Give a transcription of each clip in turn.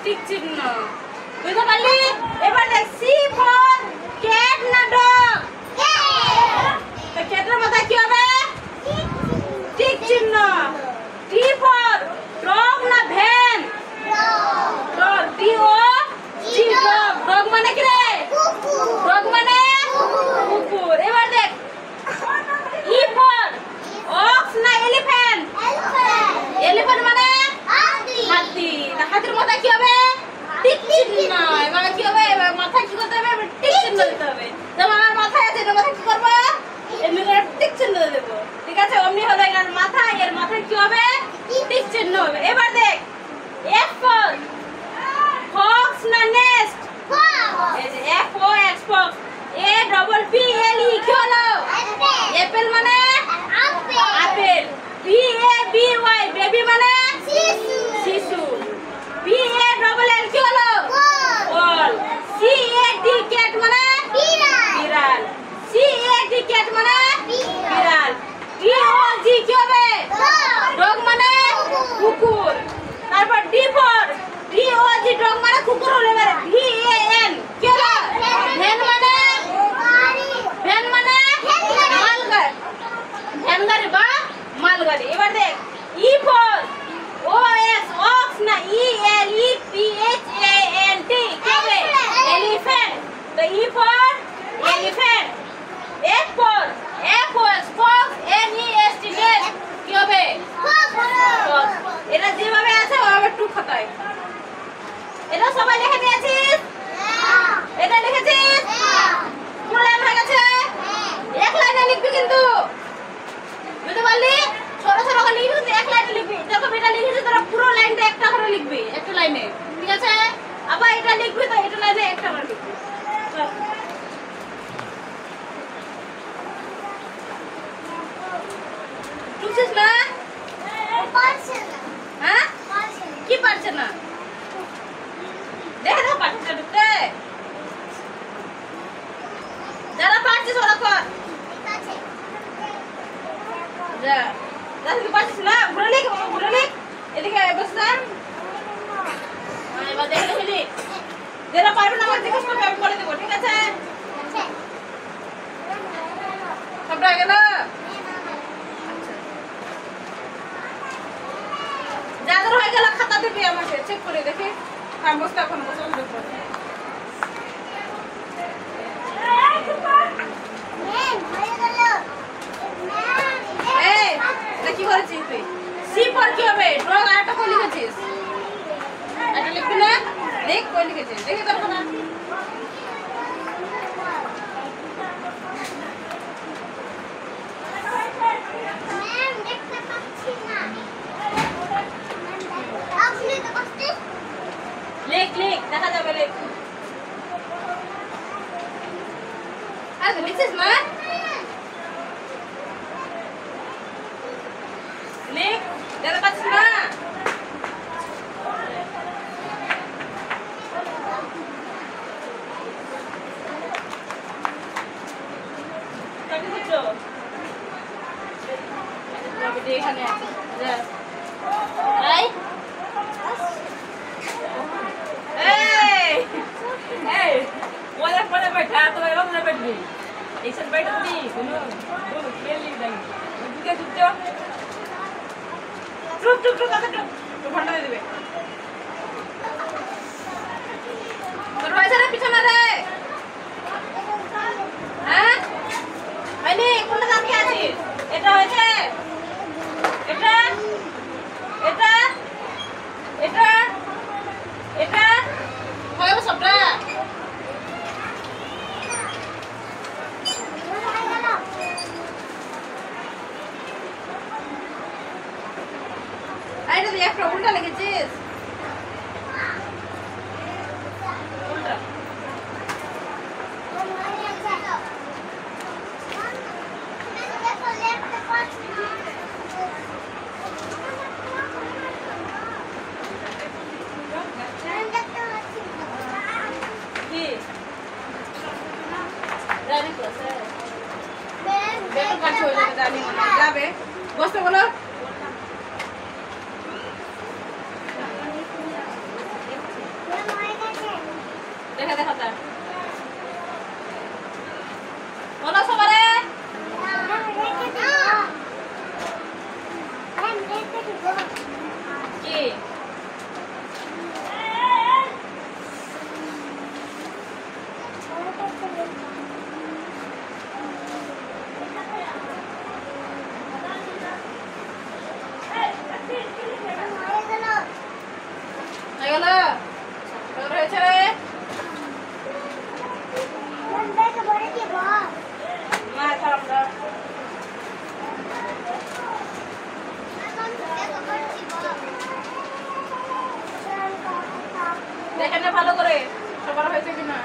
Tick চিহ্ন বুঝতে পারলি। এবার দেখ সি ফর ক্যাট না ডগ, তো ক্যাটের মাথায় কি হবে? টিক চিহ্ন। ডি ফর ডগ না van, dog, D O G dog, dog মানে কি রে? ডগ মানে কুকুর। এবার দেখ ই ফর অক্স না এলিফ্যান্ট, এলিফ্যান্ট মানে হাতি, হাতির মাথায় কি হবে? টিক চিহ্ন। এবার কি হবে? এবার মাথায় কি করতে হবে? টিক চিহ্ন দিতে হবে। যেমন আমার মাথায় আছে, এর মাথায় কি করব? এমনি করে টিক চিহ্ন দেব, ঠিক আছে? অমনি হলো এর মাথায়, এর মাথায় কি হবে? টিক চিহ্ন হবে। এবার দেখ এফ ফর ফক্স না নেস্ট, এই যে F O X fox, A double P L E কি হলো? অ্যাপেল মানে আপেল। B A B Y baby মানে শিশু। বি এ ডবল এল কি হলো? বল। সি এ ডি ক্যাট মানে বিড়াল, সি এ ডি ক্যাট মানে বিড়াল। ডি ও জি কি হবে? ডগ মানে কুকুর। তারপর D for D O G dog মানে কুকুর হলো। এবারে ভি এ এন কি হলো? ভ্যান মানে ভ্যান মানে মালগাড়ি, ভ্যান গাড়ি বা মালগাড়ি। এবার দেখ E for O S ox না E L E P H A N T কি হবে? এলিফ্যান্ট, তো E for elephant. F for F O S fox N E S T nest কি হবে? ফক্স। এটা যেভাবে আছে ওভাবে টু খাতায়। এটা সবাই লিখে দিয়েছিস? এটা লিখেছিস? পুরো লাইন হয়ে গেছে? এক লাইনে লিখবি কিন্তু, বুঝতে পারলি? ছোট ছোট করে লিখবি কিন্তু এক লাইনে লিখবি। দেখো এটা লিখেছিস, তোরা পুরো লাইনটা একটা করে লিখবি, একটা লাইনে, ঠিক আছে? আবার এটা লিখবি তো এটা লাইনে একটা করে লিখবি। চল টুকছিস না? হ্যাঁ কি পারছে না? দেখে দাও পারছে ঢুকতে। যারা পারছিস ওরা কর। যা যা তুই পারছিস না ঘুরে লিখ, ঘুরে লিখ। এদিকে বসলাম। এবার দেখে দেখে লিখ। যারা পারবে না আমার জিজ্ঞেস করবে, আমি বলে দেবো, ঠিক আছে? সবটা হয়ে গেল? যাদের হয়ে গেল খাতা দিবি আমাকে, চেক করে দেখি। হ্যাঁ বসতে এখন বসে কি করেছিস তুই? সি ফর কি হবে? ডগ আরেকটা কই লিখেছিস? এটা লিখবি না? দেখ কই লিখেছিস, দেখি তোর খাতা। লিখ লিখ, দেখা যাবে, লিখ। আর তুই লিখছিস না? লিখ, দেখতে পাচ্ছিস না? এখানে আছে बैठा तो मैं लोग ना बैठ गई ऐसे बैठ नहीं सुनो वो खेल नहीं जाएंगे तू क्या चुप जाओ चुप चुप चुप चुप तो फंडा दे दे তোর পয়সা রে পিছনে রে হ্যাঁ আইনি কোনটা দাঁড়িয়ে আছিস এটা হয়েছে এটা এটা এটা এটা হয় সবটা আইটা তুই একটা উল্টা লিখেছিস উল্টা কি রানী ক্লাসে বেতন কাজ হয়ে যাবে রানী যাবে বসতে বলো কি হয়ে গেল হয়েছে দেখে না ভালো করে সবার হয়েছে কিনা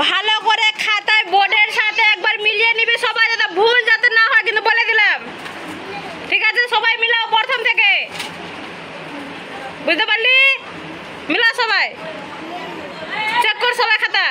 ভালো করে খাতায় বোর্ডের সাথে একবার মিলিয়ে নিবি সবাই, যাতে ভুল যাতে না হয়, কিন্তু বলে দিলাম। ঠিক আছে, সবাই মিলাও প্রথম থেকে, বুঝতে পারলি? মিলাও সবাই, চেক কর সবাই খাতা।